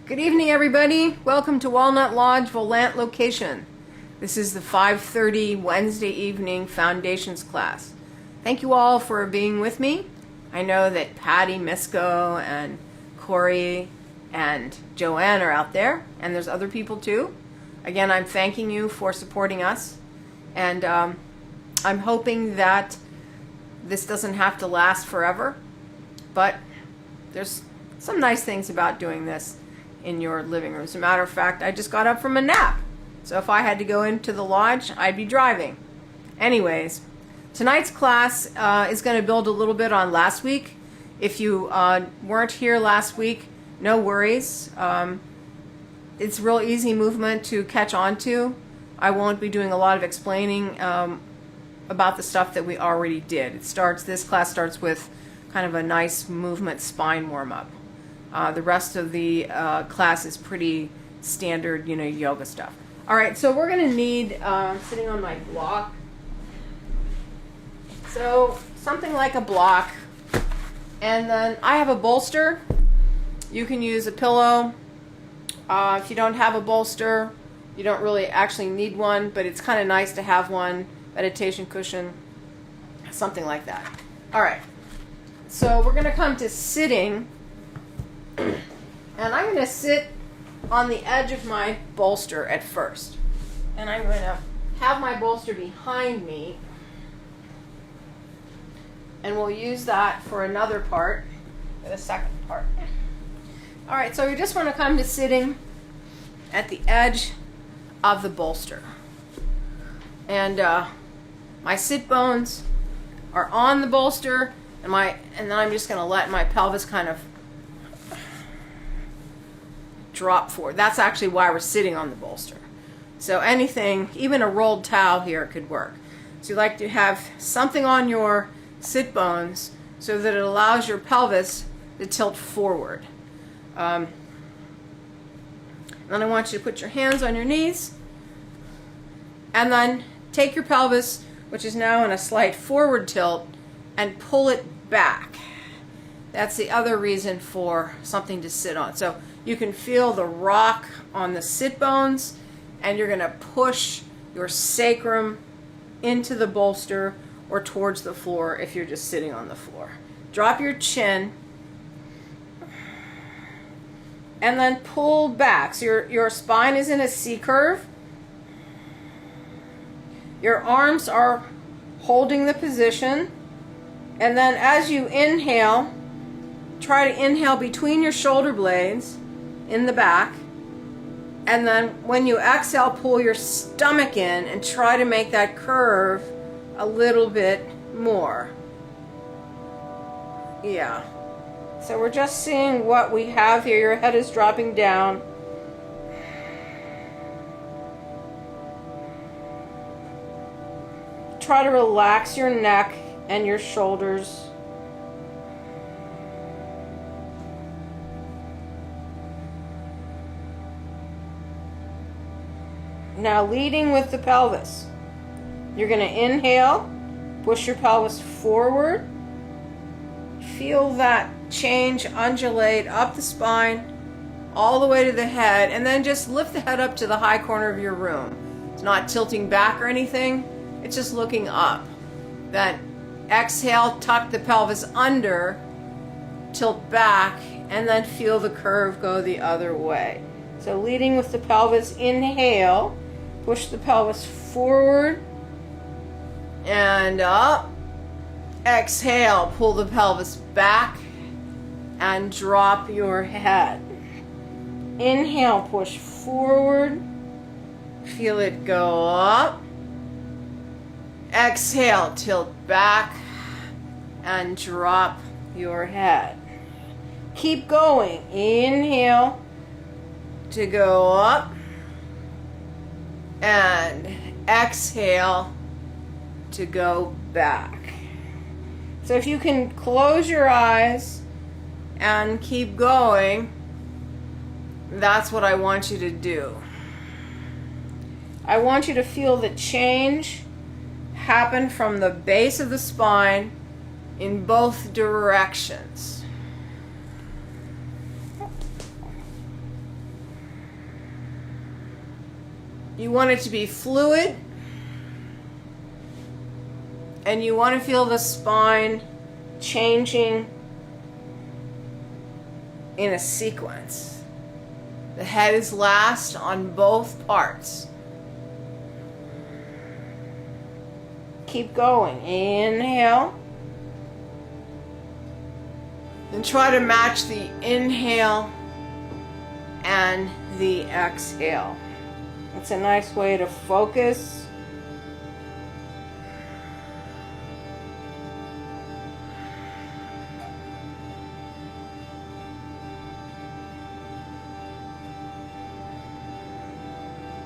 Good evening, everybody. Welcome to Walnut Lodge, Volant location. This is the 5:30 Wednesday evening Foundations class. Thank you all for being with me. I know that Patty, Misko, and Corey, and Joanne are out there, and there's other people too. Again, I'm thanking you for supporting us, and I'm hoping that this doesn't have to last forever, but there's some nice things about doing this in your living room. As a matter of fact, I just got up from a nap. So if I had to go into the lodge, I'd be driving. Anyways, tonight's class is going to build a little bit on last week. If you weren't here last week, no worries. It's real easy movement to catch on to. I won't be doing a lot of explaining about the stuff that we already did. This class starts with kind of a nice movement spine warm-up. The rest of the class is pretty standard, yoga stuff. All right, so we're going to need, sitting on my block, so something like a block, and then I have a bolster. You can use a pillow. If you don't have a bolster, you don't really actually need one, but it's kind of nice to have one, meditation cushion, something like that. All right, so we're going to come to sitting. And I'm going to sit on the edge of my bolster at first. And I'm going to have my bolster behind me. And we'll use that for another part, for the second part. Alright, so we just want to come to sitting at the edge of the bolster. And my sit bones are on the bolster, and then I'm just going to let my pelvis kind of drop forward. That's actually why we're sitting on the bolster. So anything, even a rolled towel here could work. So you like to have something on your sit bones so that it allows your pelvis to tilt forward. Then I want you to put your hands on your knees and then take your pelvis, which is now in a slight forward tilt, and pull it back. That's the other reason for something to sit on. So you can feel the rock on the sit bones, and you're going to push your sacrum into the bolster or towards the floor if you're just sitting on the floor. Drop your chin and then pull back. So your spine is in a C curve. Your arms are holding the position, and then as you inhale, try to inhale between your shoulder blades in the back, and then when you exhale, pull your stomach in and try to make that curve a little bit more. Yeah. So we're just seeing what we have here. Your head is dropping down. Try to relax your neck and your shoulders. Now leading with the pelvis. You're going to inhale, push your pelvis forward. Feel that change undulate up the spine, all the way to the head, and then just lift the head up to the high corner of your room. It's not tilting back or anything, it's just looking up. Then exhale, tuck the pelvis under, tilt back, and then feel the curve go the other way. So leading with the pelvis, inhale, push the pelvis forward and up. Exhale, pull the pelvis back and drop your head. Inhale, push forward. Feel it go up. Exhale, tilt back and drop your head. Keep going. Inhale to go up. And exhale to go back. So if you can close your eyes and keep going, that's what I want you to do. I want you to feel the change happen from the base of the spine in both directions. You want it to be fluid, and you want to feel the spine changing in a sequence. The head is last on both parts. Keep going. Inhale. And try to match the inhale and the exhale. It's a nice way to focus.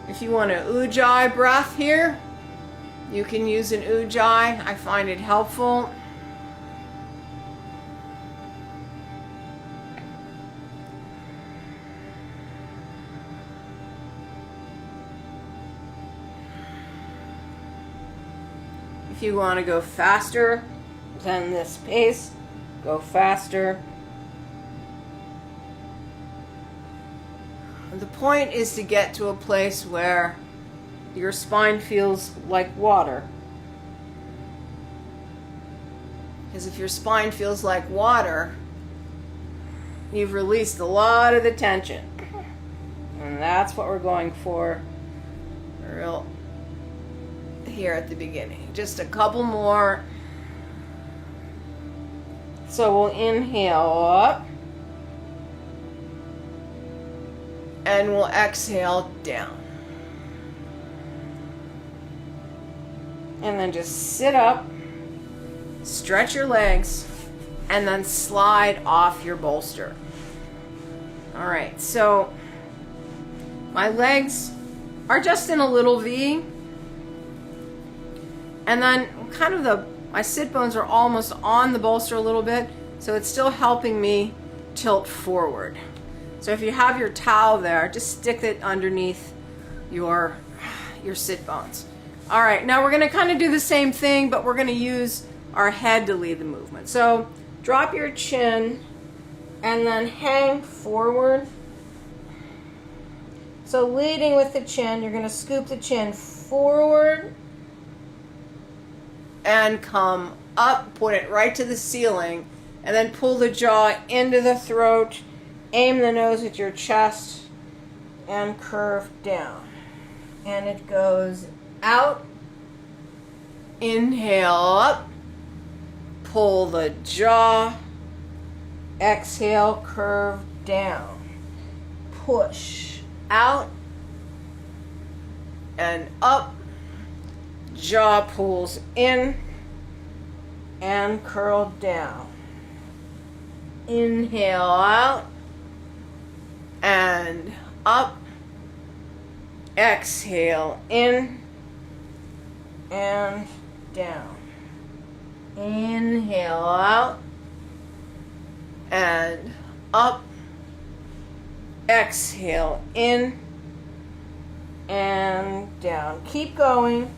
If you want an ujjayi breath here, you can use an ujjayi. I find it helpful. If you want to go faster than this pace, go faster. The point is to get to a place where your spine feels like water. Because if your spine feels like water, you've released a lot of the tension. And that's what we're going for real here at the beginning. Just a couple more. So we'll inhale up. And we'll exhale down. And then just sit up, stretch your legs, and then slide off your bolster. All right, so my legs are just in a little V. And then kind of my sit bones are almost on the bolster a little bit, so it's still helping me tilt forward. So if you have your towel there, just stick it underneath your sit bones. All right, now we're going to kind of do the same thing, but we're going to use our head to lead the movement. So drop your chin and then hang forward. So leading with the chin, you're going to scoop the chin forward and come up, put it right to the ceiling, and then pull the jaw into the throat. Aim the nose at your chest and curve down. And it goes out. Inhale up. Pull the jaw. Exhale, curve down. Push out and up. Jaw pulls in and curl down. Inhale out. And up, exhale in and down. Inhale out and up, exhale in and down. Keep going.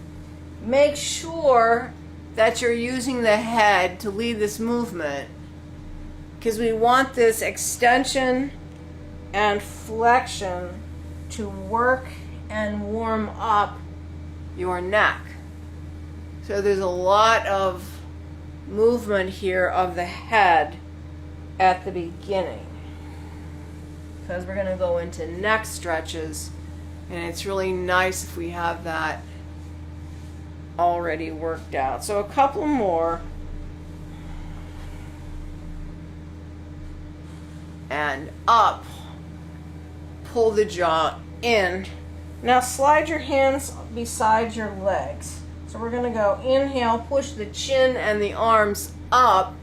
Make sure that you're using the head to lead this movement, because we want this extension and flexion to work and warm up your neck. So there's a lot of movement here of the head at the beginning, because we're going to go into neck stretches, and it's really nice if we have that already worked out. So a couple more. And up. Pull the jaw in. Now slide your hands beside your legs. So we're going to go inhale, push the chin and the arms up.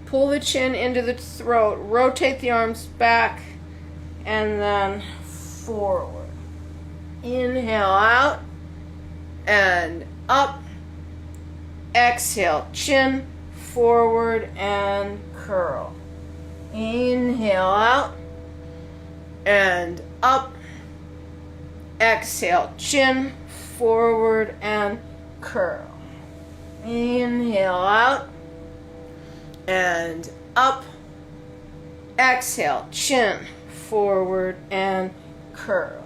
Pull the chin into the throat, rotate the arms back, and then forward. Inhale out and up. Exhale, chin forward and curl. Inhale out and up. Exhale, chin forward and curl. Inhale out and up. Exhale, chin forward and curl.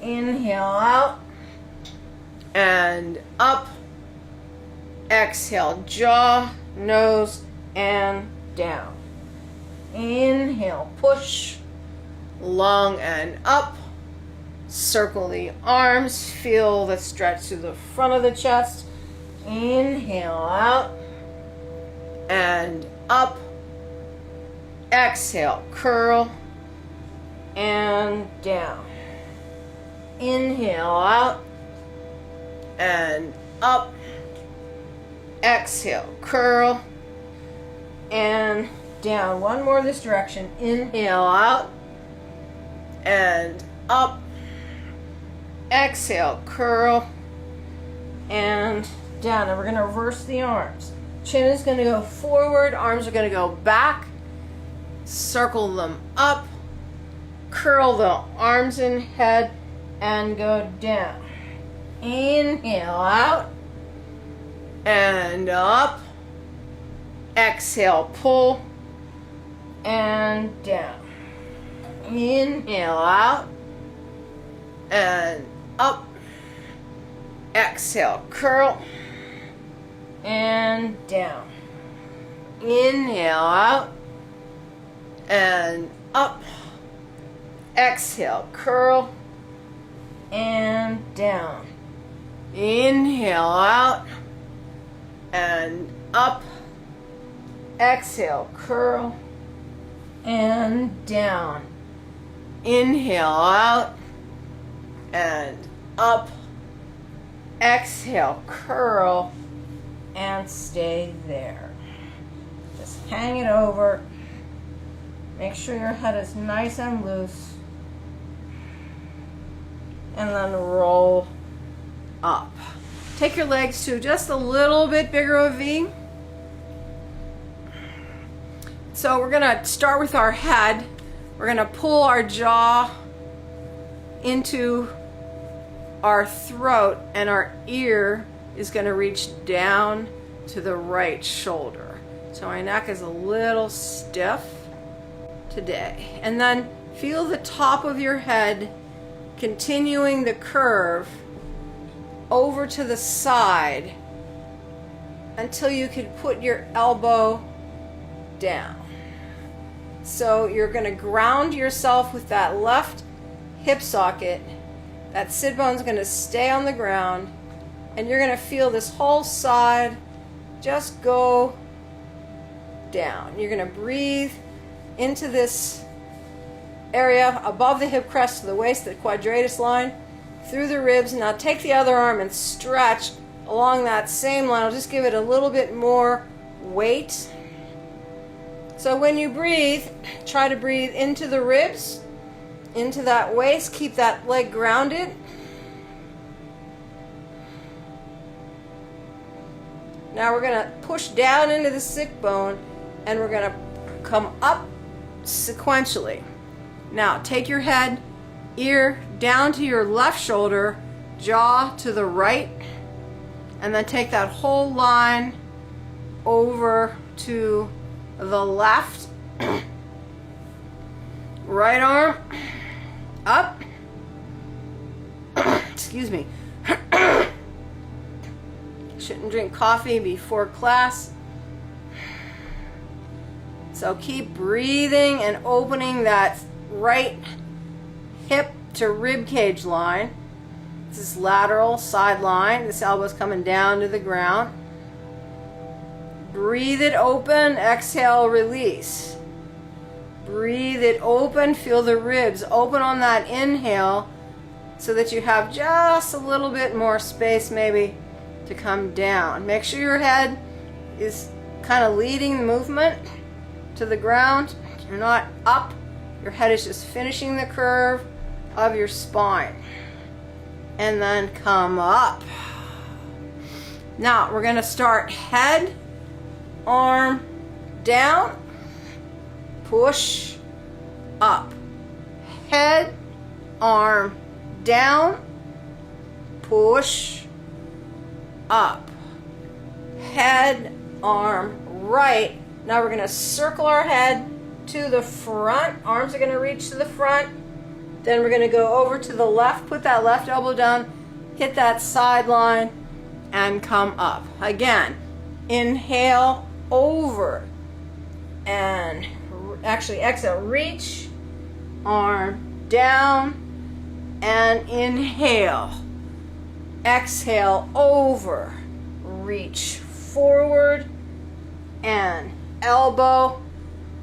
Inhale out and up. Exhale, jaw, nose, and down. Inhale, push, long and up. Circle the arms, feel the stretch to the front of the chest. Inhale out and up. Exhale, curl and down. Inhale out and up. Exhale, curl and down. One more this direction. Inhale out and up. Exhale, curl and down. And we're going to reverse the arms. Chin is going to go forward, arms are going to go back. Circle them up. Curl the arms in head and go down. Inhale out and up. Exhale, pull and down. Inhale out and up. Exhale, curl and down. Inhale out and up. Exhale, curl and down. Inhale out and up. Exhale, curl and down. Inhale out and up. Exhale, curl and stay there. Just hang it over. Make sure your head is nice and loose. And then roll up. Take your legs to just a little bit bigger of a V. So we're going to start with our head. We're going to pull our jaw into our throat, and our ear is going to reach down to the right shoulder. So my neck is a little stiff today. And then feel the top of your head continuing the curve over to the side until you can put your elbow down. So you're going to ground yourself with that left hip socket. That sit bone's going to stay on the ground, and you're going to feel this whole side just go down. You're going to breathe into this area above the hip crest to the waist, the quadratus line, through the ribs. Now take the other arm and stretch along that same line. I'll just give it a little bit more weight. So when you breathe, try to breathe into the ribs, into that waist. Keep that leg grounded. Now we're going to push down into the sit bone, and we're going to come up sequentially. Now take your head, ear down to your left shoulder, jaw to the right, and then take that whole line over to the left. Right arm up. Excuse me. Shouldn't drink coffee before class. So keep breathing and opening that right hip to rib cage line. This is lateral side line. This elbow's coming down to the ground. Breathe it open, exhale, release. Breathe it open, feel the ribs open on that inhale so that you have just a little bit more space maybe to come down. Make sure your head is kind of leading the movement to the ground. You're not up. Your head is just finishing the curve of your spine. And then come up. Now we're going to start head, arm, down, push, up. Head, arm, down, push, up. Head, arm, right. Now we're going to circle our head to the front. Arms are going to reach to the front. Then we're going to go over to the left, put that left elbow down, hit that sideline, and come up. Again, inhale, over, and actually exhale, reach, arm down, and inhale. Exhale, over, reach forward, and elbow,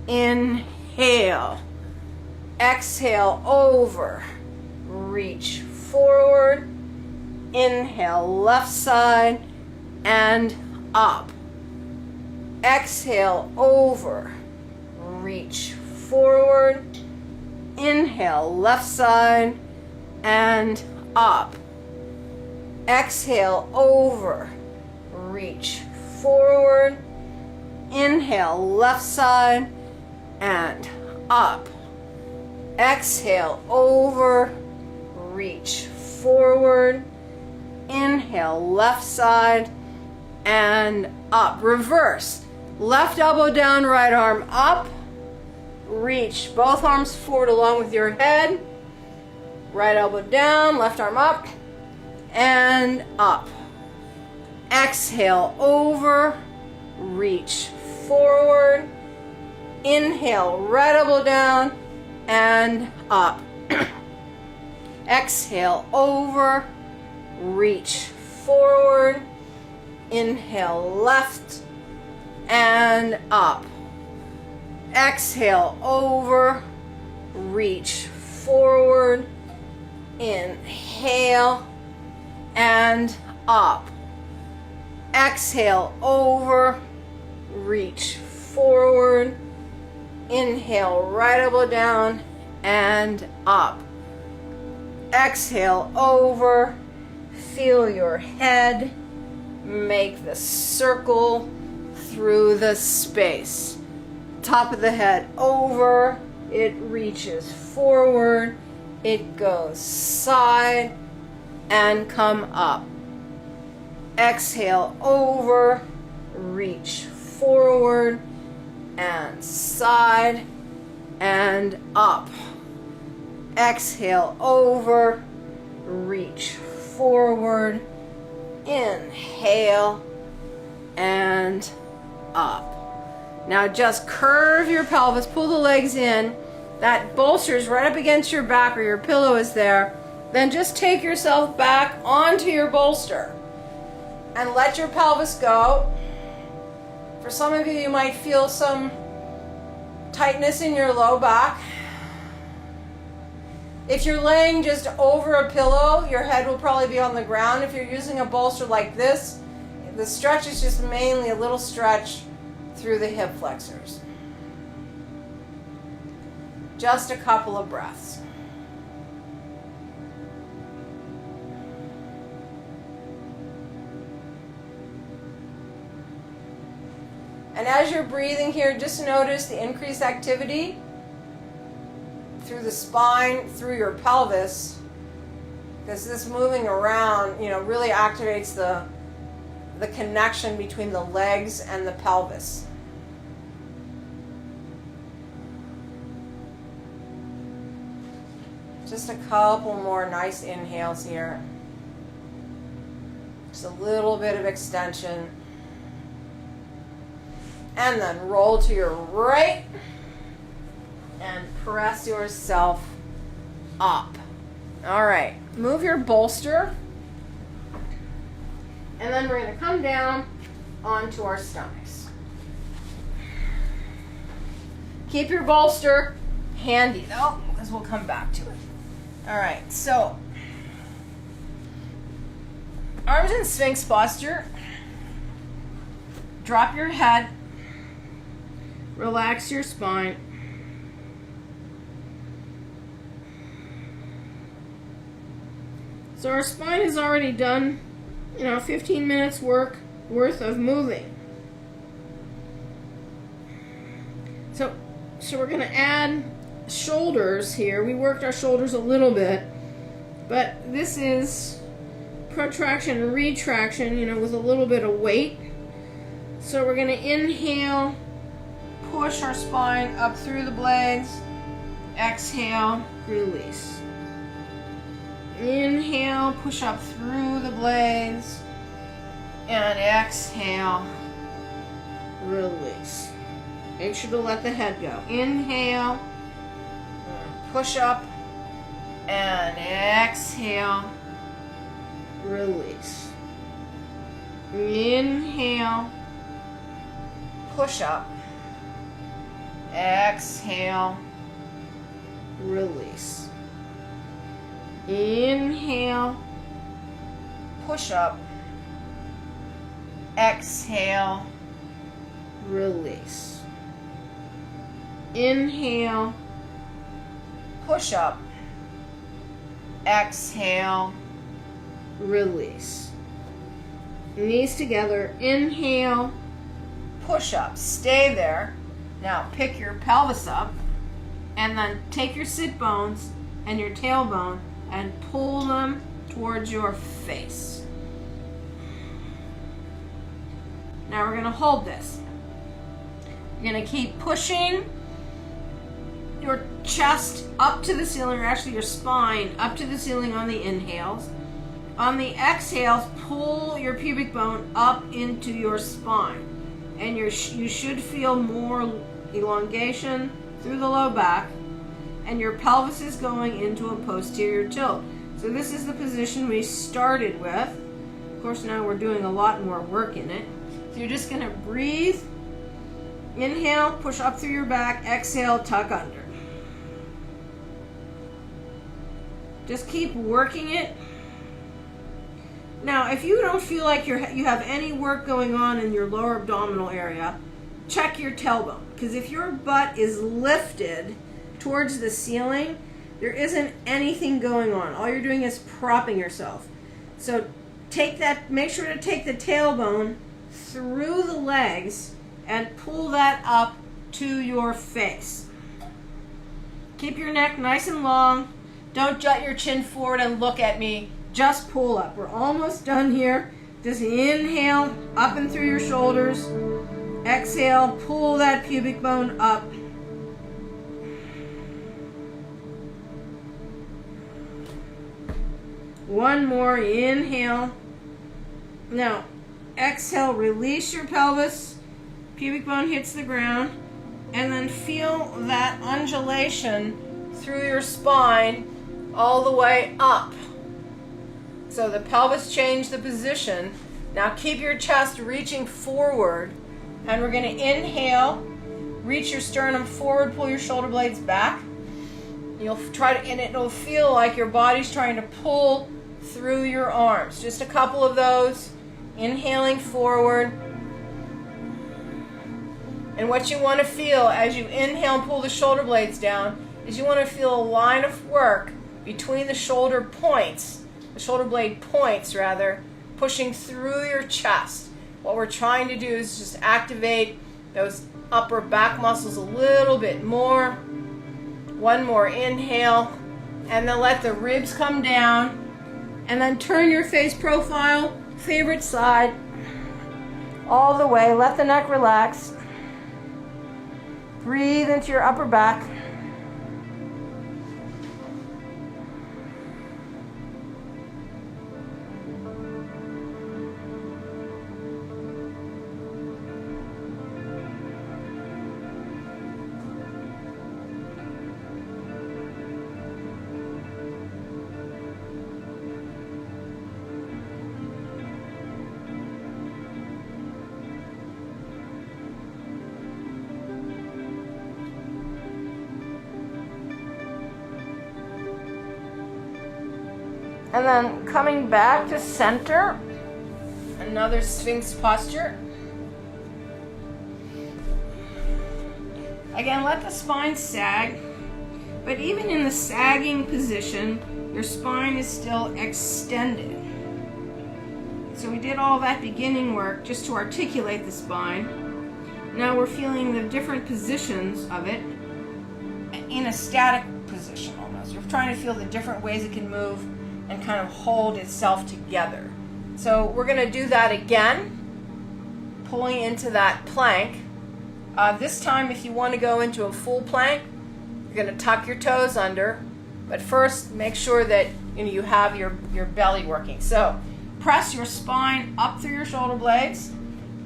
inhale. Exhale, over, reach forward, inhale, left side, and up. Exhale, over, reach forward, inhale, left side, and up. Exhale, over, reach forward, inhale, left side, and up. Exhale, over, reach forward, inhale, left side, and up. Reverse. Left elbow down, right arm up. Reach both arms forward along with your head. Right elbow down, left arm up, and up. Exhale, over, reach forward. Inhale, right elbow down, and up. Exhale, over, reach forward. Inhale, left, and up. Exhale, over, reach forward. Inhale, and up. Exhale, over, reach forward. Inhale, right elbow down, and up. Exhale, over, feel your head make the circle through the space. Top of the head over, it reaches forward, it goes side, and come up. Exhale, over, reach forward, and side, and up. Exhale, over, reach forward, inhale, and up. Now just curve your pelvis, pull the legs in. That bolster is right up against your back, or your pillow is there. Then just take yourself back onto your bolster and let your pelvis go. For some of you, you might feel some tightness in your low back. If you're laying just over a pillow, your head will probably be on the ground. If you're using a bolster like this, the stretch is just mainly a little stretch through the hip flexors. Just a couple of breaths. And as you're breathing here, just notice the increased activity through the spine, through your pelvis, because this moving around, really activates the connection between the legs and the pelvis. Just a couple more nice inhales here. Just a little bit of extension. And then roll to your right and press yourself up. All right, move your bolster. And then we're going to come down onto our stomachs. Keep your bolster handy though, because we'll come back to it. All right, so arms in Sphinx posture. Drop your head. Relax your spine. So our spine has already done, 15 minutes worth of moving. So we're going to add shoulders here. We worked our shoulders a little bit, but this is protraction and retraction, with a little bit of weight. So we're going to inhale, push our spine up through the blades. Exhale, release. Inhale, push up through the blades. And exhale, release. Make sure to let the head go. Inhale, push up, and exhale, release. Inhale, push up, exhale, release. Inhale, push up, exhale, release. Inhale, push up, exhale, release. Knees together, inhale, push up, stay there. Now pick your pelvis up and then take your sit bones and your tailbone and pull them towards your face. Now we're going to hold this. You're going to keep pushing your chest up to the ceiling, or actually your spine up to the ceiling on the inhales. On the exhales, pull your pubic bone up into your spine. And you should feel more elongation through the low back. And your pelvis is going into a posterior tilt. So this is the position we started with. Of course, now we're doing a lot more work in it. So you're just going to breathe. Inhale, push up through your back. Exhale, tuck under. Just keep working it. Now, if you don't feel like you have any work going on in your lower abdominal area, check your tailbone. Because if your butt is lifted towards the ceiling, there isn't anything going on. All you're doing is propping yourself. So make sure to take the tailbone through the legs and pull that up to your face. Keep your neck nice and long. Don't jut your chin forward and look at me. Just pull up. We're almost done here. Just inhale up and through your shoulders. Exhale, pull that pubic bone up. One more, inhale. Now, exhale, release your pelvis. Pubic bone hits the ground. And then feel that undulation through your spine all the way up. So the pelvis changed the position. Now keep your chest reaching forward. And we're going to inhale, reach your sternum forward, pull your shoulder blades back. You'll try to, and it'll feel like your body's trying to pull through your arms. Just a couple of those. Inhaling forward. And what you want to feel as you inhale and pull the shoulder blades down is you want to feel a line of work between the shoulder points, the shoulder blade points rather, pushing through your chest. What we're trying to do is just activate those upper back muscles a little bit more. One more inhale, and then let the ribs come down, and then turn your face profile, favorite side, all the way. Let the neck relax. Breathe into your upper back. And then coming back to center, another Sphinx posture. Again, let the spine sag, but even in the sagging position, your spine is still extended. So we did all that beginning work just to articulate the spine. Now we're feeling the different positions of it in a static position almost. You're trying to feel the different ways it can move and kind of hold itself together. So we're going to do that again, pulling into that plank. This time, if you want to go into a full plank, you're going to tuck your toes under, But first, make sure that you have your belly working. So press your spine up through your shoulder blades,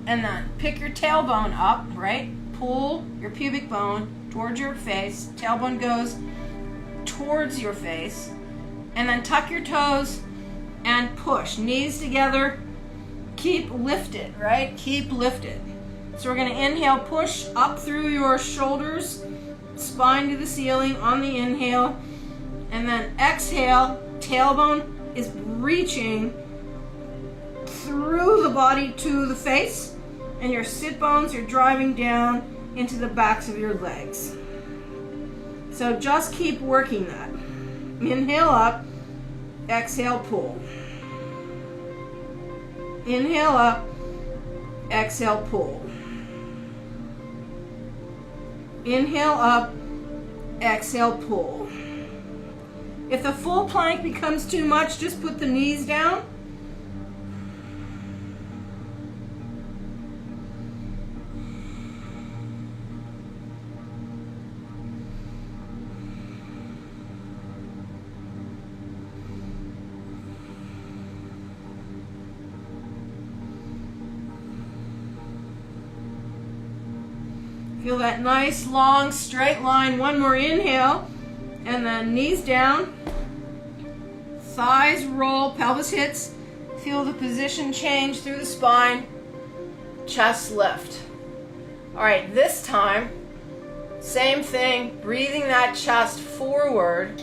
and then pick your tailbone up, right? Pull your pubic bone towards your face. Tailbone goes towards your face. And then tuck your toes and push. Knees together. Keep lifted, right? Keep lifted. So we're going to inhale, push up through your shoulders, spine to the ceiling on the inhale. And then exhale, tailbone is reaching through the body to the face. And your sit bones are driving down into the backs of your legs. So just keep working that. Inhale up, exhale, pull. Inhale up, exhale, pull. Inhale up, exhale, pull. If the full plank becomes too much, just put the knees down. Feel that nice, long, straight line. One more inhale. And then knees down. Thighs roll, pelvis hits. Feel the position change through the spine. Chest lift. All right, this time, same thing. Breathing that chest forward.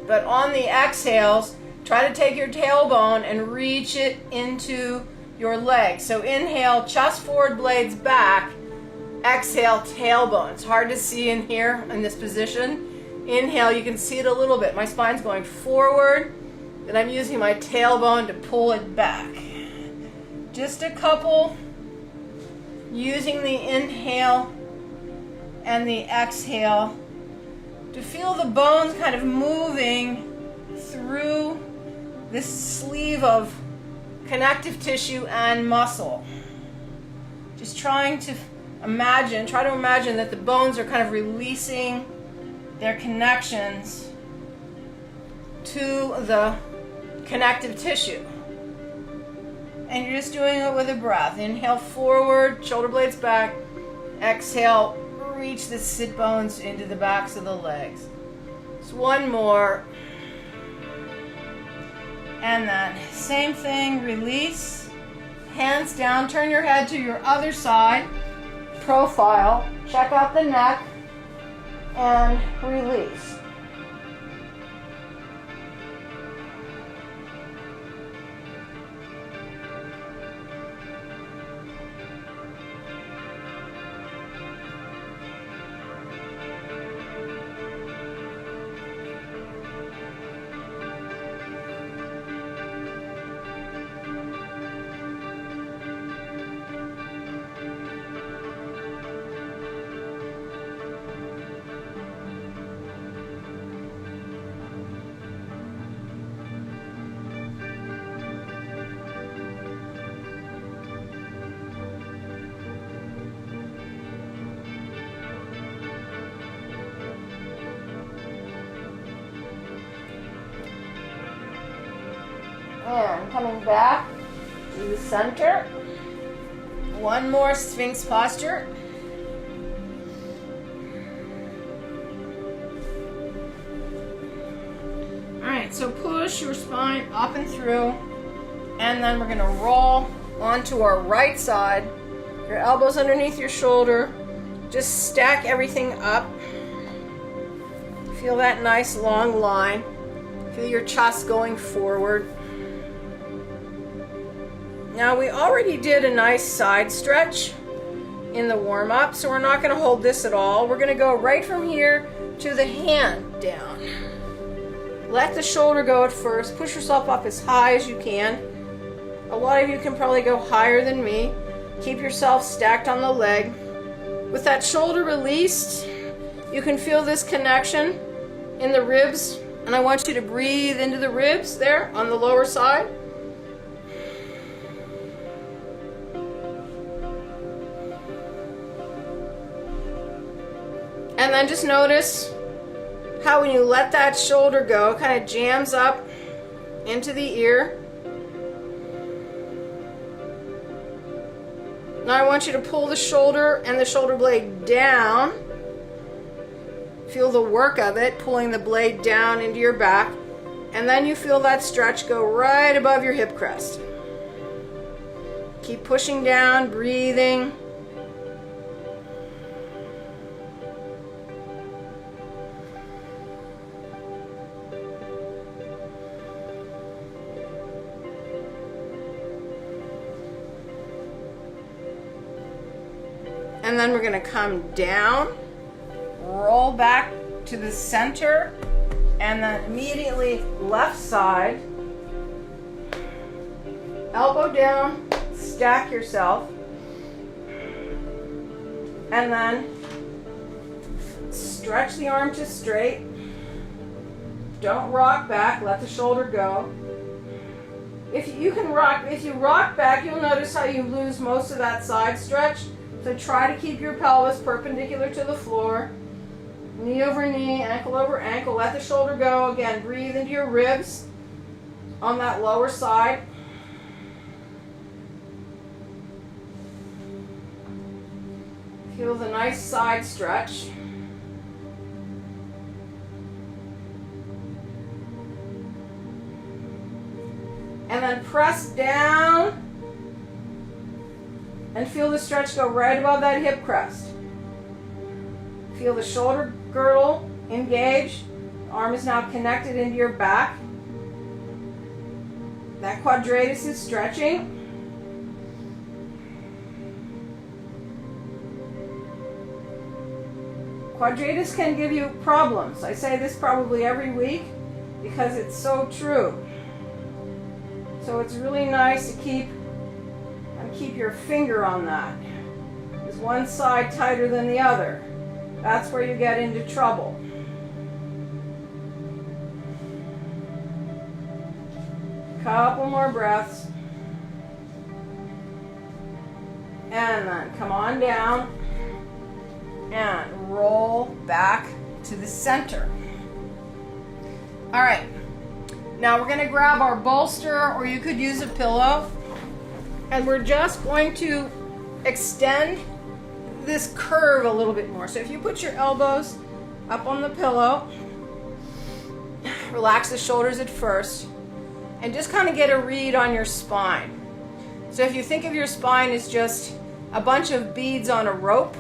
But on the exhales, try to take your tailbone and reach it into your legs. So inhale, chest forward, blades back. Exhale, tailbone. It's hard to see in here in this position. Inhale, you can see it a little bit. My spine's going forward, and I'm using my tailbone to pull it back. Just a couple, using the inhale and the exhale to feel the bones kind of moving through this sleeve of connective tissue and muscle. Just try to imagine that the bones are kind of releasing their connections to the connective tissue. And you're just doing it with a breath. Inhale forward, shoulder blades back. Exhale, reach the sit bones into the backs of the legs. Just one more. And then same thing, release. Hands down, turn your head to your other side. Profile, check out the neck, and release. And coming back to the center. One more Sphinx posture. All right, so push your spine up and through, and then we're going to roll onto our right side. Your elbows underneath your shoulder. Just stack everything up. Feel that nice long line. Feel your chest going forward. Now we already did a nice side stretch in the warm-up, so we're not going to hold this at all. We're going to go right from here to the hand down. Let the shoulder go at first. Push yourself up as high as you can. A lot of you can probably go higher than me. Keep yourself stacked on the leg. With that shoulder released, you can feel this connection in the ribs, and I want you to breathe into the ribs there on the lower side. And then just notice how when you let that shoulder go, it kind of jams up into the ear. Now I want you to pull the shoulder and the shoulder blade down. Feel the work of it, pulling the blade down into your back. And then you feel that stretch go right above your hip crest. Keep pushing down, breathing. And then we're going to come down, roll back to the center, and then immediately left side. Elbow down, stack yourself, and then stretch the arm to straight. Don't rock back, let the shoulder go. If you rock back, you'll notice how you lose most of that side stretch. So try to keep your pelvis perpendicular to the floor. Knee over knee, ankle over ankle. Let the shoulder go. Again, breathe into your ribs on that lower side. Feel the nice side stretch. And then press down and feel the stretch go right above that hip crest. Feel the shoulder girdle engage. The arm is now connected into your back. That quadratus is stretching. Quadratus can give you problems. I say this probably every week because it's so true. So it's really nice to keep your finger on that. Is one side tighter than the other? That's where you get into trouble. Couple more breaths. And then come on down and roll back to the center. All right. Now we're going to grab our bolster, or you could use a pillow, and we're just going to extend this curve a little bit more. So if you put your elbows up on the pillow, relax the shoulders at first, and just kind of get a read on your spine. So if you think of your spine as just a bunch of beads on a rope,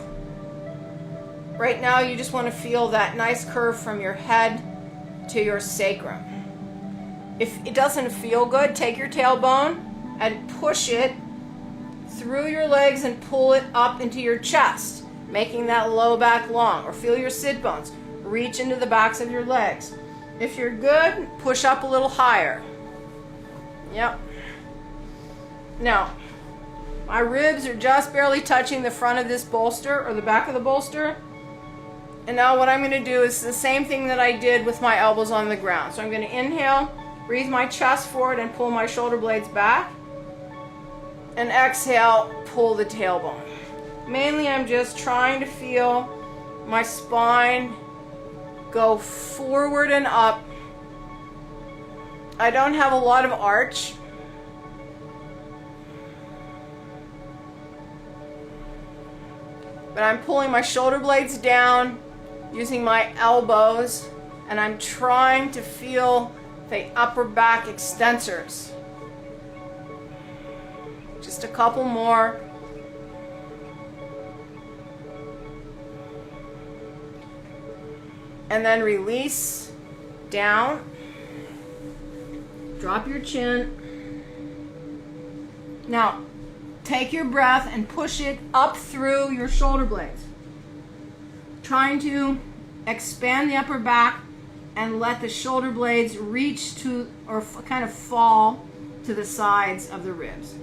right now you just want to feel that nice curve from your head to your sacrum. If it doesn't feel good, take your tailbone and push it through your legs and pull it up into your chest, making that low back long. Or feel your sit bones. Reach into the backs of your legs. If you're good, push up a little higher. Yep. Now, my ribs are just barely touching the front of this bolster, or the back of the bolster. And now what I'm going to do is the same thing that I did with my elbows on the ground. So I'm going to inhale, breathe my chest forward and pull my shoulder blades back. And exhale, pull the tailbone. Mainly I'm just trying to feel my spine go forward and up. I don't have a lot of arch. But I'm pulling my shoulder blades down using my elbows, and I'm trying to feel the upper back extensors. Just a couple more. And then release down. Drop your chin. Now, take your breath and push it up through your shoulder blades. Trying to expand the upper back and let the shoulder blades reach to, or kind of fall to the sides of the ribs.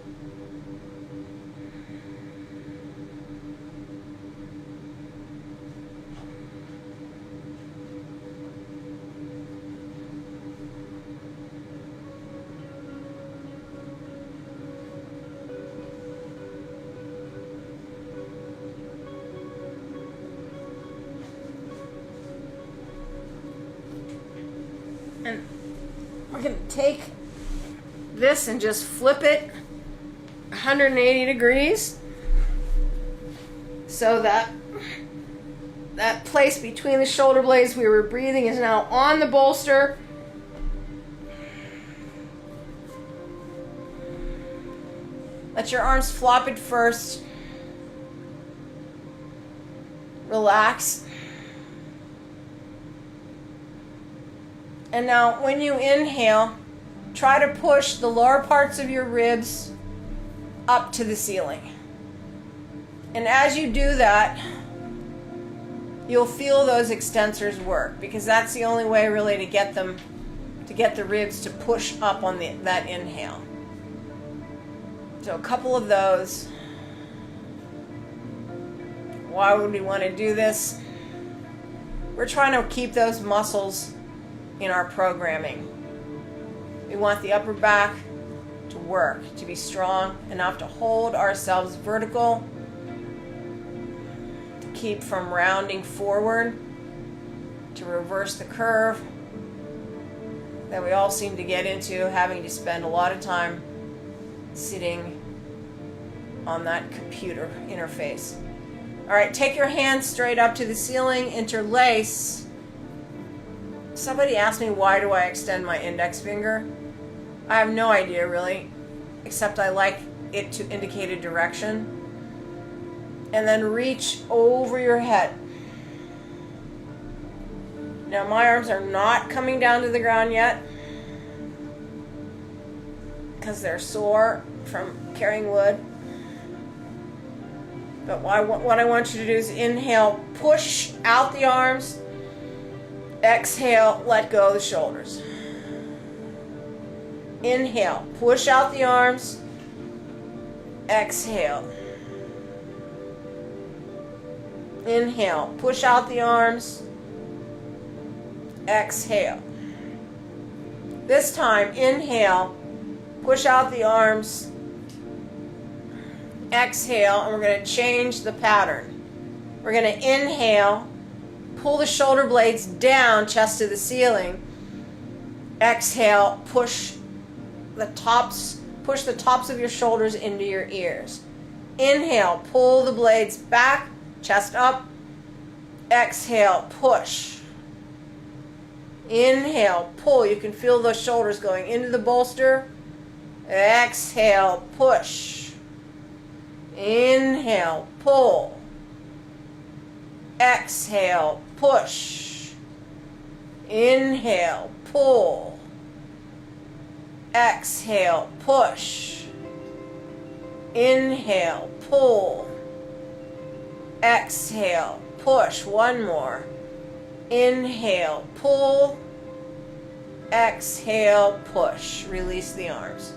we're going to take this and just flip it 180 degrees so that that place between the shoulder blades we were breathing is now on the bolster. Let your arms flop at first. Relax. And now when you inhale, try to push the lower parts of your ribs up to the ceiling. And as you do that, you'll feel those extensors work, because that's the only way really to get the ribs to push up on that inhale. So a couple of those. Why would we want to do this? We're trying to keep those muscles in our programming. We want the upper back to work, to be strong enough to hold ourselves vertical, to keep from rounding forward, to reverse the curve that we all seem to get into, having to spend a lot of time sitting on that computer interface. All right, take your hands straight up to the ceiling, interlace. Somebody asked me, why do I extend my index finger? I have no idea really, except I like it to indicate a direction. And then reach over your head. Now my arms are not coming down to the ground yet because they're sore from carrying wood. But what I want you to do is inhale, push out the arms. Exhale, let go of the shoulders. Inhale, push out the arms. Exhale. Inhale, push out the arms. Exhale. This time, inhale, push out the arms. Exhale, and we're going to change the pattern. We're going to inhale, pull the shoulder blades down, chest to the ceiling. Exhale, push the tops of your shoulders into your ears. Inhale, pull the blades back, chest up. Exhale, push. Inhale, pull. You can feel those shoulders going into the bolster. Exhale, push. Inhale, pull. Exhale, push. Inhale, pull. Exhale, push. Inhale, pull. Exhale, push. One more. Inhale, pull. Exhale, push. Release the arms.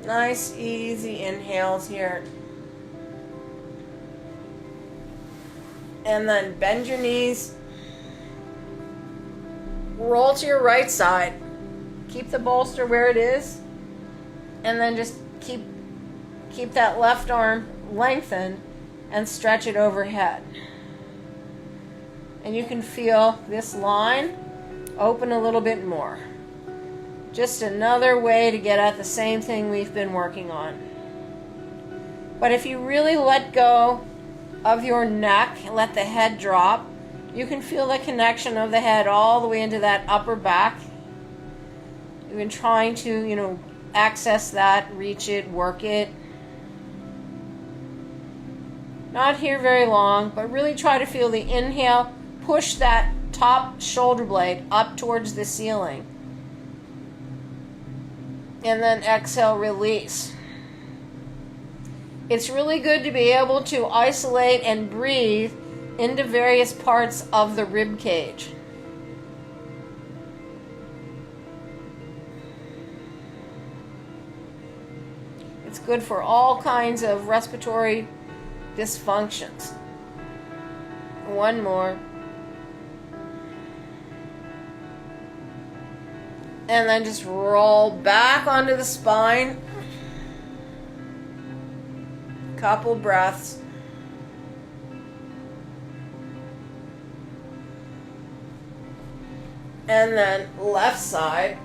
Nice, easy inhales here. And then bend your knees. Roll to your right side. Keep the bolster where it is. And then just keep that left arm lengthened and stretch it overhead. And you can feel this line open a little bit more. Just another way to get at the same thing we've been working on. But if you really let go of your neck and let the head drop, you can feel the connection of the head all the way into that upper back. You've been trying to, access that, reach it, work it. Not here very long, but really try to feel the inhale. Push that top shoulder blade up towards the ceiling. And then exhale, release. It's really good to be able to isolate and breathe into various parts of the rib cage. It's good for all kinds of respiratory dysfunctions. One more. And then just roll back onto the spine. Couple breaths. And then left side.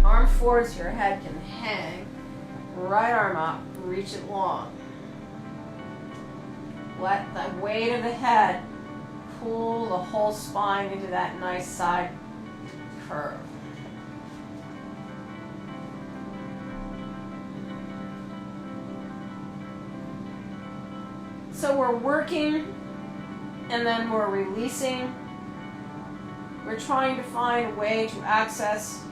Arm forward so your head can hang. Right arm up, reach it long. Let the weight of the head pull the whole spine into that nice side curve. So we're working and then we're releasing. We're trying to find a way to access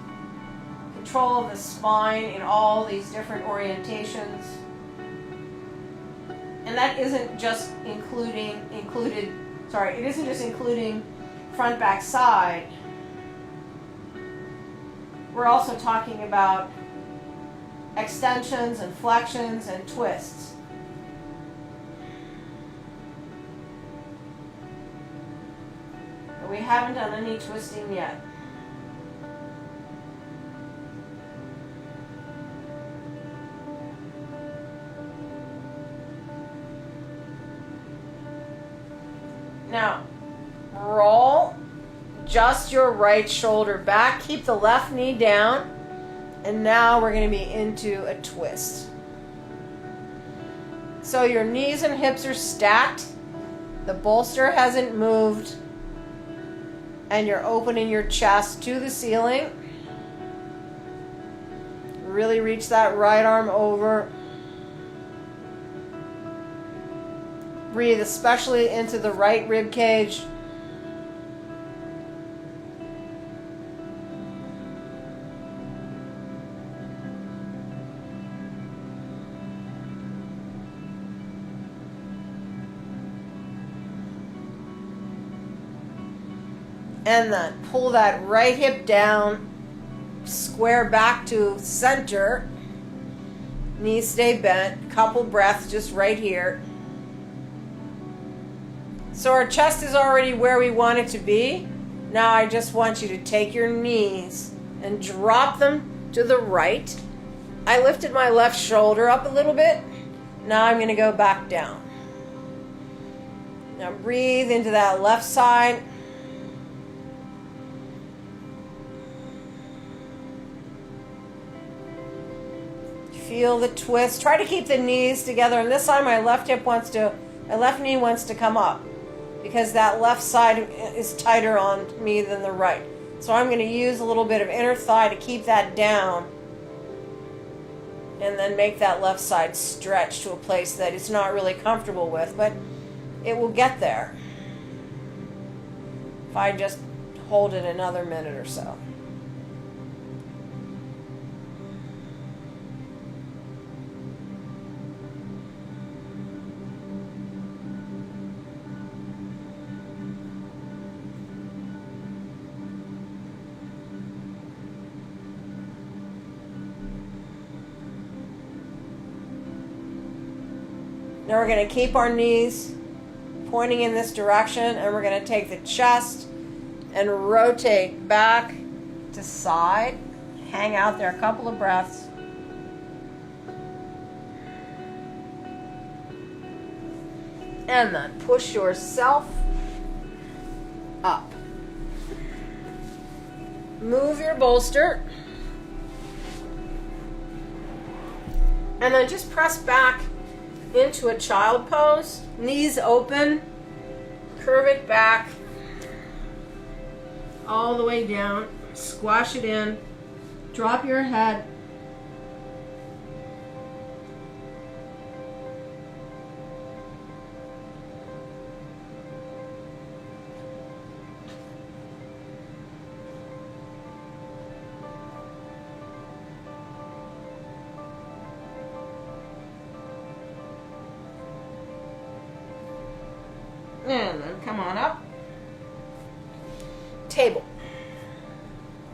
control of the spine in all these different orientations. And that isn't just including front, back, side. We're also talking about extensions and flexions and twists. But we haven't done any twisting yet. Now, roll just your right shoulder back. Keep the left knee down. And now we're going to be into a twist. So your knees and hips are stacked. The bolster hasn't moved. And you're opening your chest to the ceiling. Really reach that right arm over. Breathe especially into the right rib cage. And then pull that right hip down, square back to center. Knees stay bent. Couple breaths just right here. So our chest is already where we want it to be. Now I just want you to take your knees and drop them to the right. I lifted my left shoulder up a little bit. Now I'm going to go back down. Now breathe into that left side. Feel the twist. Try to keep the knees together. And this time my left knee wants to come up, because that left side is tighter on me than the right. So I'm going to use a little bit of inner thigh to keep that down, and then make that left side stretch to a place that it's not really comfortable with, but it will get there if I just hold it another minute or so. Now we're going to keep our knees pointing in this direction, and we're going to take the chest and rotate back to side. Hang out there a couple of breaths. And then push yourself up. Move your bolster. And then just press back into a child pose. Knees open. Curve it back. All the way down. Squash it in. Drop your head. And then come on up. Table.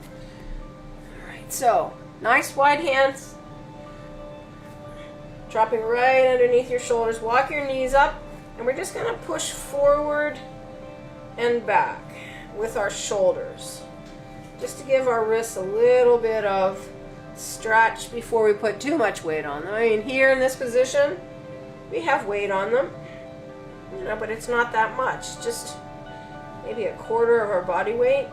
All right, so nice wide hands. Dropping right underneath your shoulders. Walk your knees up, and we're just going to push forward and back. with our shoulders, just to give our wrists a little bit of stretch before we put too much weight on them. I mean, here in this position, we have weight on them, you know, but it's not that much, just maybe a quarter of our body weight.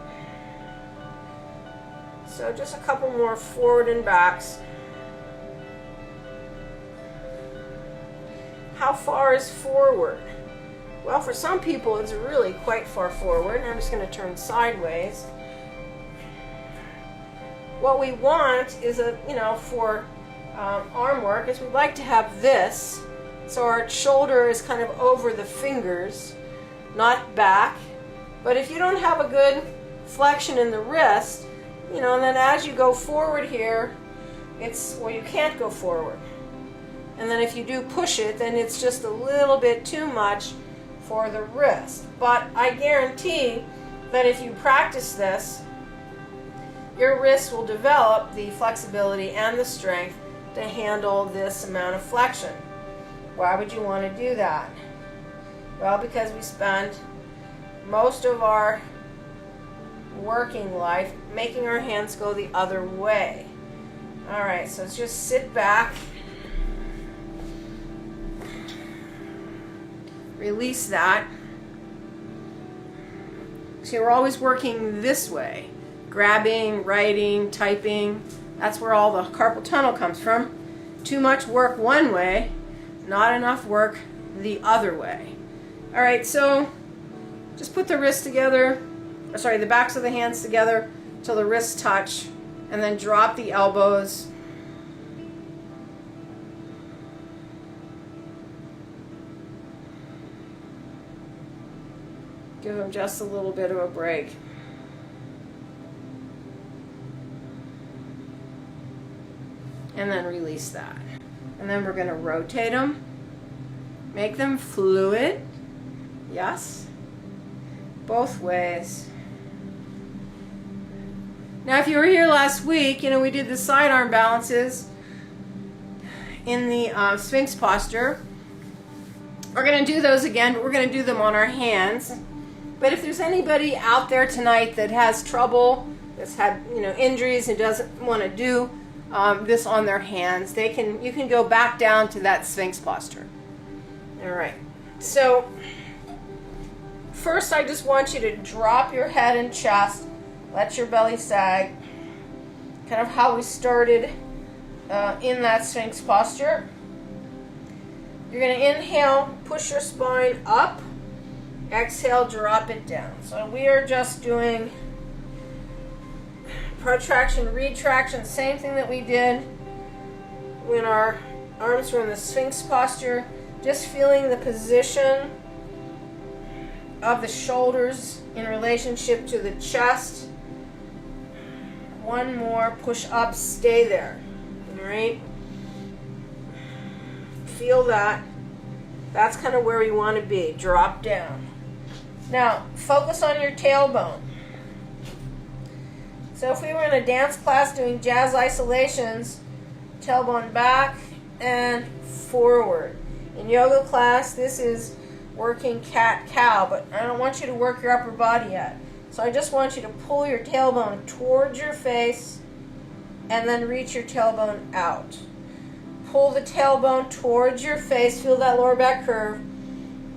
So just a couple more forward and backs. How far is forward? Well, for some people it's really quite far forward. I'm just going to turn sideways. What we want is for arm work is we'd like to have this, so our shoulder is kind of over the fingers, not back. But if you don't have a good flexion in the wrist, and then as you go forward here, you can't go forward. And then if you do push it, then it's just a little bit too much for the wrist. But I guarantee that if you practice this, your wrist will develop the flexibility and the strength to handle this amount of flexion. Why would you want to do that? Well, because we spend most of our working life making our hands go the other way. All right, so let's just sit back. Release that. So we're always working this way. Grabbing, writing, typing. That's where all the carpal tunnel comes from. Too much work one way, not enough work the other way. All right, so just put the wrists together, the backs of the hands together till the wrists touch, and then drop the elbows. Give them just a little bit of a break. And then release that. And then we're going to rotate them. Make them fluid. Yes. Both ways. Now if you were here last week, we did the sidearm balances in the Sphinx posture. We're going to do those again, but we're going to do them on our hands. But if there's anybody out there tonight that has trouble, that's had injuries and doesn't want to do this on their hands, you can go back down to that Sphinx posture. All right. So first, I just want you to drop your head and chest, let your belly sag. Kind of how we started in that Sphinx posture. You're going to inhale, push your spine up. Exhale, drop it down. So we are just doing protraction, retraction, same thing that we did when our arms were in the Sphinx posture. Just feeling the position of the shoulders in relationship to the chest. One more, push up, stay there. All right? Feel that. That's kind of where we want to be. Drop down. Now, focus on your tailbone. So if we were in a dance class doing jazz isolations, tailbone back and forward. In yoga class, this is working cat-cow, but I don't want you to work your upper body yet. So I just want you to pull your tailbone towards your face and then reach your tailbone out. Pull the tailbone towards your face, feel that lower back curve,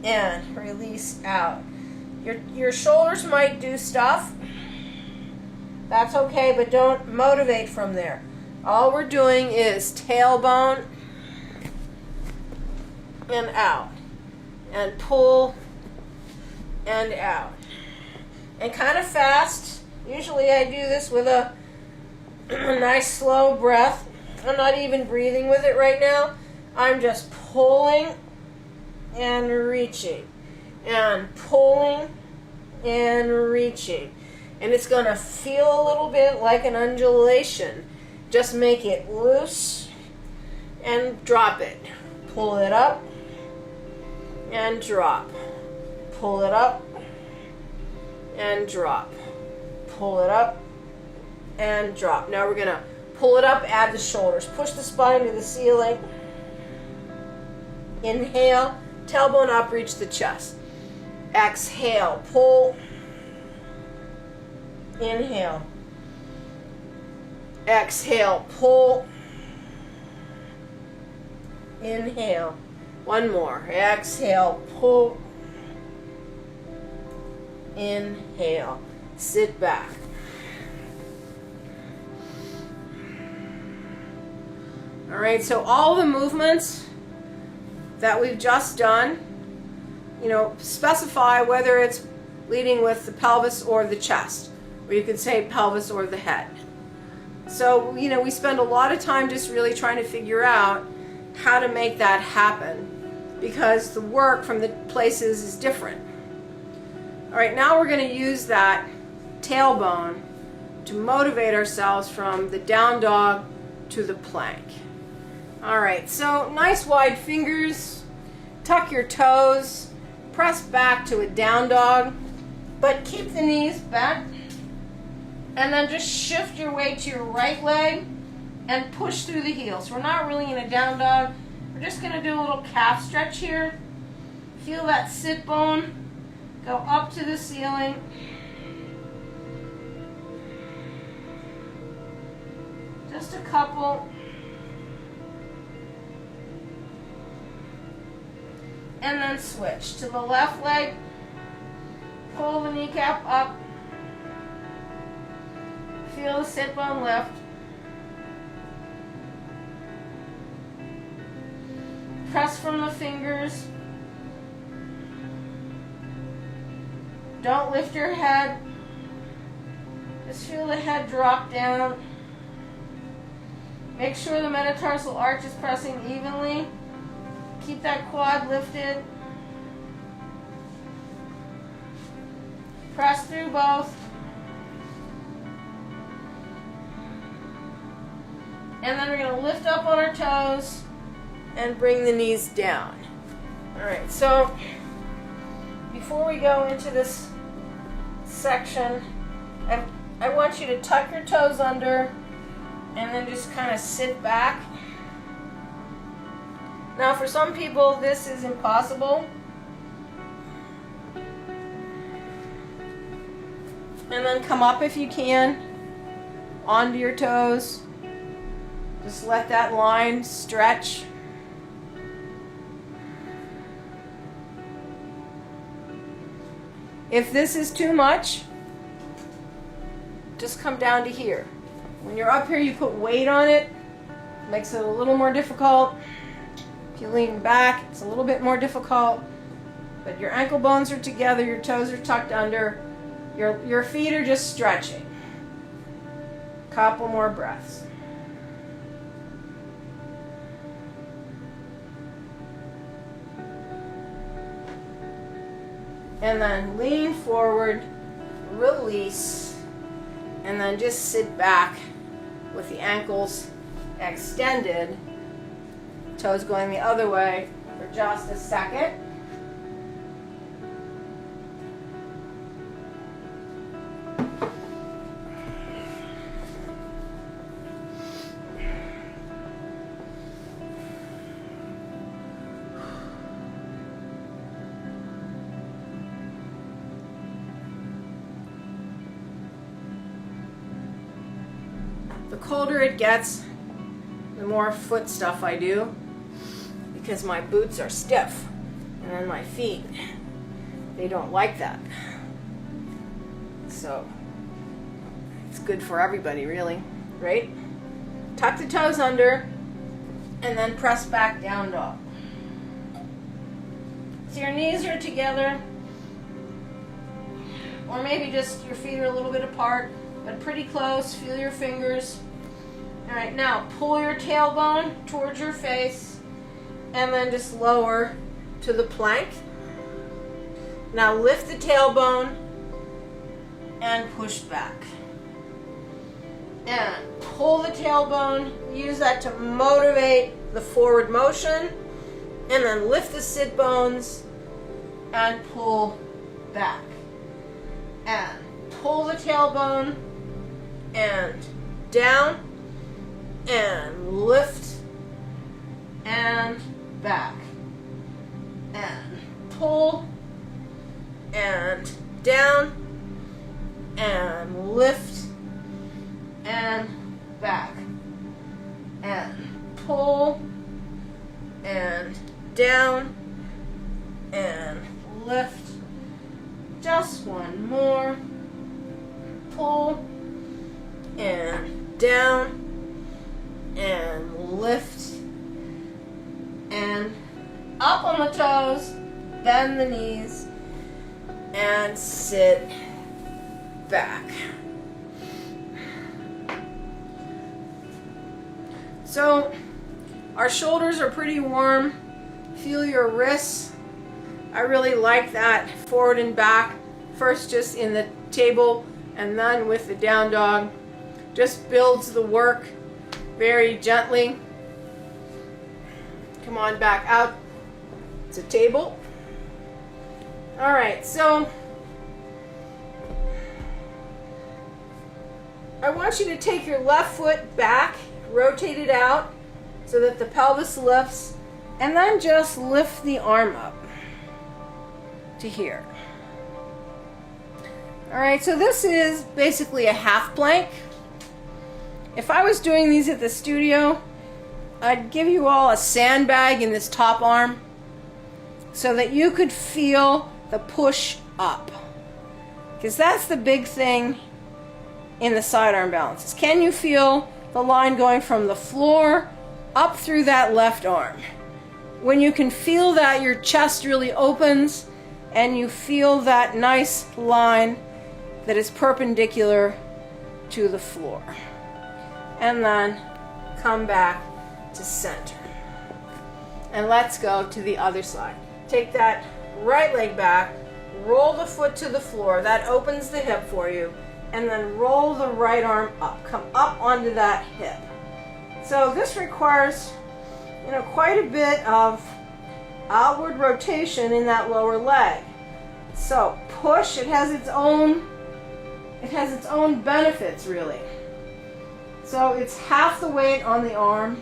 and release out. Your shoulders might do stuff. That's okay, but don't motivate from there. All we're doing is tailbone and out. And pull and out. And kind of fast. Usually I do this with a nice slow breath. I'm not even breathing with it right now. I'm just pulling and reaching. And pulling and reaching. And it's going to feel a little bit like an undulation. Just make it loose and drop it. Pull it up and drop. Pull it up and drop. Pull it up and drop. Now we're going to pull it up, add the shoulders. Push the spine to the ceiling. Inhale, tailbone up, reach the chest. Exhale, pull Inhale. Exhale, pull. Inhale. One more. Exhale, pull. Inhale. Sit back. All right, so all the movements that we've just done, specify whether it's leading with the pelvis or the chest, or you could say pelvis or the head. So, we spend a lot of time just really trying to figure out how to make that happen, because the work from the places is different. All right, now we're going to use that tailbone to motivate ourselves from the down dog to the plank. All right, so nice wide fingers, tuck your toes, press back to a down dog, but keep the knees back, and then just shift your weight to your right leg and push through the heels. We're not really in a down dog. We're just going to do a little calf stretch here. Feel that sit bone go up to the ceiling. Just a couple. And then switch to the left leg. Pull the kneecap up. Feel the sit bone lift. Press from the fingers. Don't lift your head. Just feel the head drop down. Make sure the metatarsal arch is pressing evenly. Keep that quad lifted. Press through both. And then we're going to lift up on our toes and bring the knees down. All right, so before we go into this section, I want you to tuck your toes under and then just kind of sit back. Now, for some people, this is impossible. And then come up if you can, onto your toes. Just let that line stretch. If this is too much, just come down to here. When you're up here, you put weight on it. Makes it a little more difficult. If you lean back, it's a little bit more difficult. But your ankle bones are together, your toes are tucked under, your feet are just stretching. Couple more breaths. And then lean forward, release, and then just sit back with the ankles extended, toes going the other way for just a second. The colder it gets, the more foot stuff I do, because my boots are stiff, and then my feet, they don't like that. So it's good for everybody, really, right? Tuck the toes under, and then press back down dog. So your knees are together, or maybe just your feet are a little bit apart, but pretty close. Feel your fingers. All right, now pull your tailbone towards your face and then just lower to the plank. Now lift the tailbone and push back. And pull the tailbone, use that to motivate the forward motion, and then lift the sit bones and pull back. And pull the tailbone and down and lift and back and pull and down and lift and back and pull and down and lift. Just one more. Pull and down and lift and up on the toes, bend the knees and sit back. So our shoulders are pretty warm. Feel your wrists. I really like that forward and back. First just in the table and then with the down dog. Just builds the work very gently. Come on back out to table. All right, so I want you to take your left foot back, rotate it out so that the pelvis lifts, and then just lift the arm up to here. All right, so this is basically a half plank. If I was doing these at the studio, I'd give you all a sandbag in this top arm so that you could feel the push up. Because that's the big thing in the sidearm balances. Can you feel the line going from the floor up through that left arm? When you can feel that, your chest really opens and you feel that nice line that is perpendicular to the floor. And then come back to center. And let's go to the other side. Take that right leg back, roll the foot to the floor. That opens the hip for you. And then roll the right arm up. Come up onto that hip. So this requires, quite a bit of outward rotation in that lower leg. So push. It has its own benefits, really. So it's half the weight on the arm,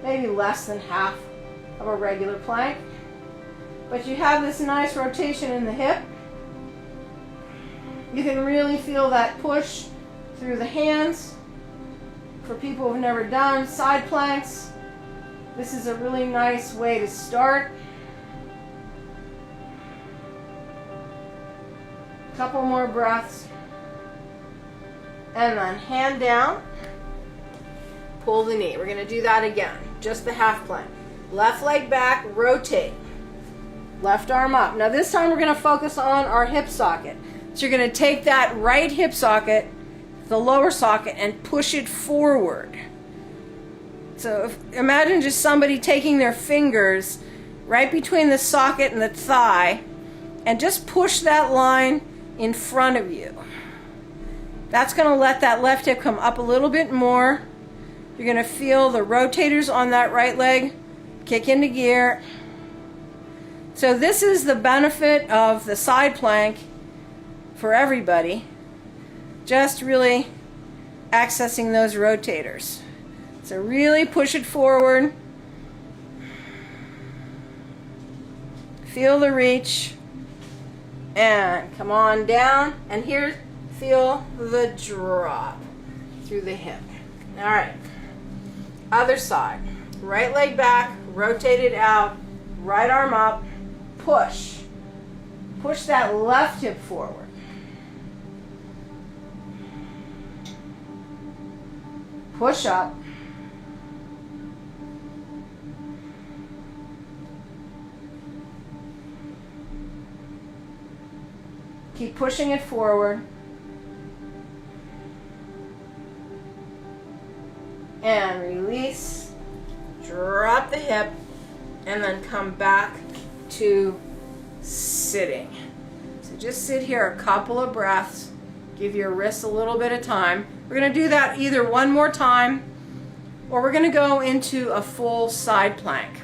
maybe less than half of a regular plank. But you have this nice rotation in the hip. You can really feel that push through the hands. For people who've never done side planks, this is a really nice way to start. Couple more breaths. And then hand down, pull the knee. We're going to do that again, just the half plank. Left leg back, rotate. Left arm up. Now this time we're going to focus on our hip socket. So you're going to take that right hip socket, the lower socket, and push it forward. So imagine just somebody taking their fingers right between the socket and the thigh and just push that line in front of you. That's going to let that left hip come up a little bit more. You're going to feel the rotators on that right leg kick into gear. So this is the benefit of the side plank for everybody. Just really accessing those rotators. So really push it forward. Feel the reach. And come on down. And here, feel the drop through the hip. All right. Other side. Right leg back, rotate it out, right arm up, push. Push that left hip forward. Push up. Keep pushing it forward. And release. Drop the hip. And then come back to sitting. So just sit here a couple of breaths. Give your wrists a little bit of time. We're going to do that either one more time or we're going to go into a full side plank.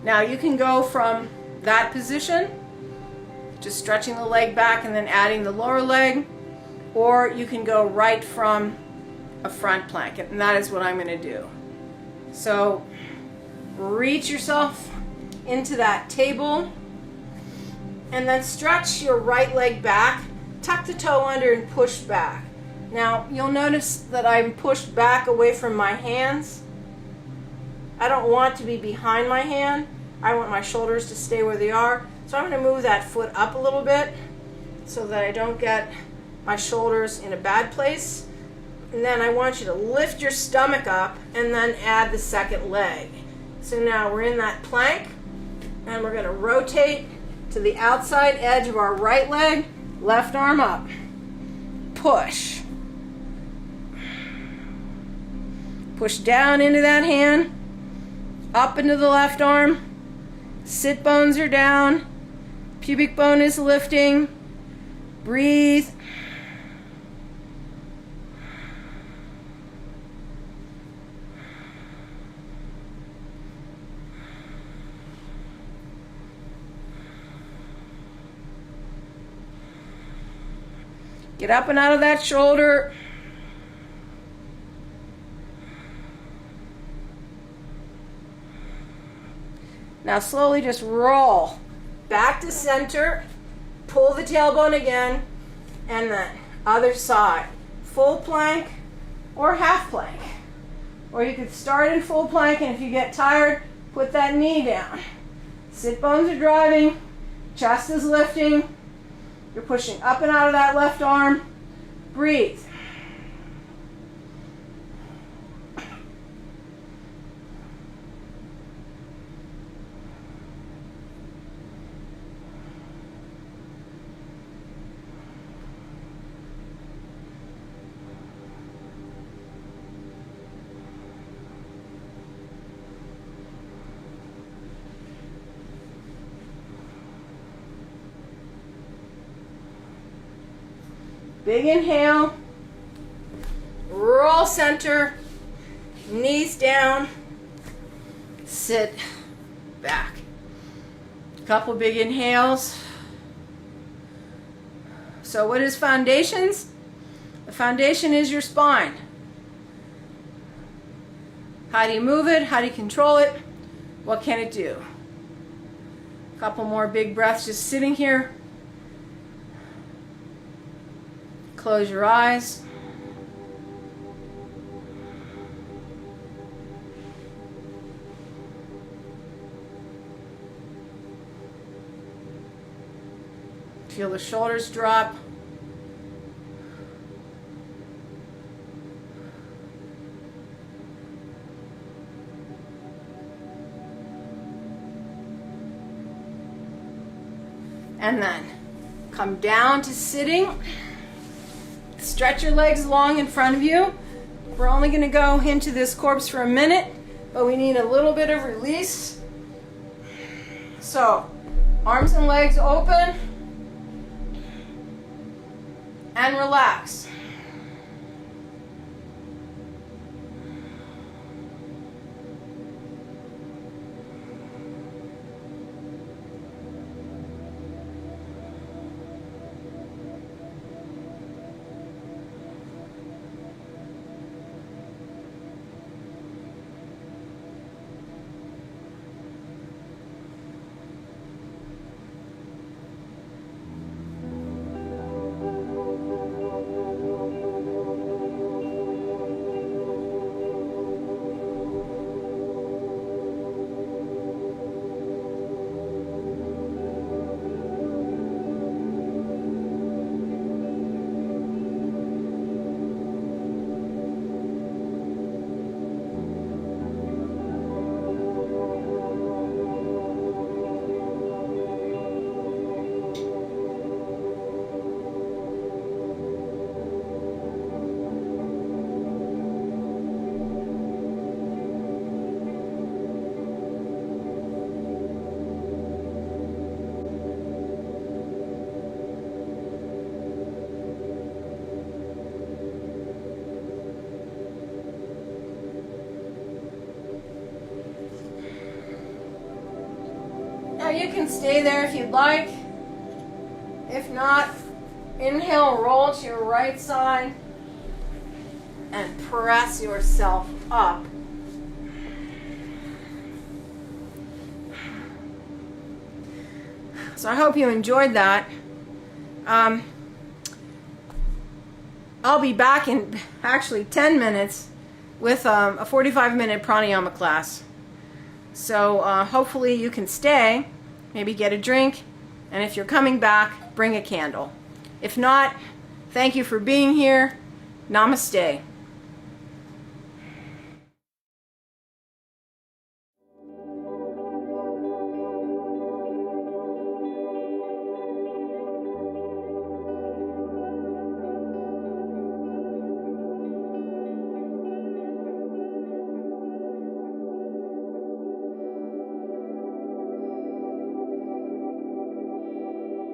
Now you can go from that position, just stretching the leg back and then adding the lower leg, or you can go right from a front plank, and that is what I'm going to do. So reach yourself into that table and then stretch your right leg back tuck the toe under and push back. Now, you'll notice that I'm pushed back away from my hands. I don't want to be behind my hand. I want my shoulders to stay where they are. So I'm going to move that foot up a little bit so that I don't get my shoulders in a bad place. And then I want you to lift your stomach up and then add the second leg. So now we're in that plank, and we're going to rotate to the outside edge of our right leg, left arm up. Push. Push down into that hand, up into the left arm. Sit bones are down. Pubic bone is lifting. Breathe. Get up and out of that shoulder. Now slowly just roll back to center, pull the tailbone again, and then other side. Full plank or half plank. Or you could start in full plank, and if you get tired, put that knee down. Sit bones are driving, chest is lifting. You're pushing up and out of that left arm. Breathe. Big inhale, roll center, knees down, sit back. Couple big inhales. So what is foundations? The foundation is your spine. How do you move it? How do you control it? What can it do? Couple more big breaths just sitting here. Close your eyes. Feel the shoulders drop. And then come down to sitting. Stretch your legs long in front of you. We're only going to go into this corpse for a minute, but we need a little bit of release. So, arms and legs open and relax. Now you can stay there if you'd like. If not, inhale, roll to your right side and press yourself up. So I hope you enjoyed that. I'll be back in actually 10 minutes with a 45-minute pranayama class. So hopefully you can stay, maybe get a drink, and if you're coming back, bring a candle. If not, thank you for being here. Namaste.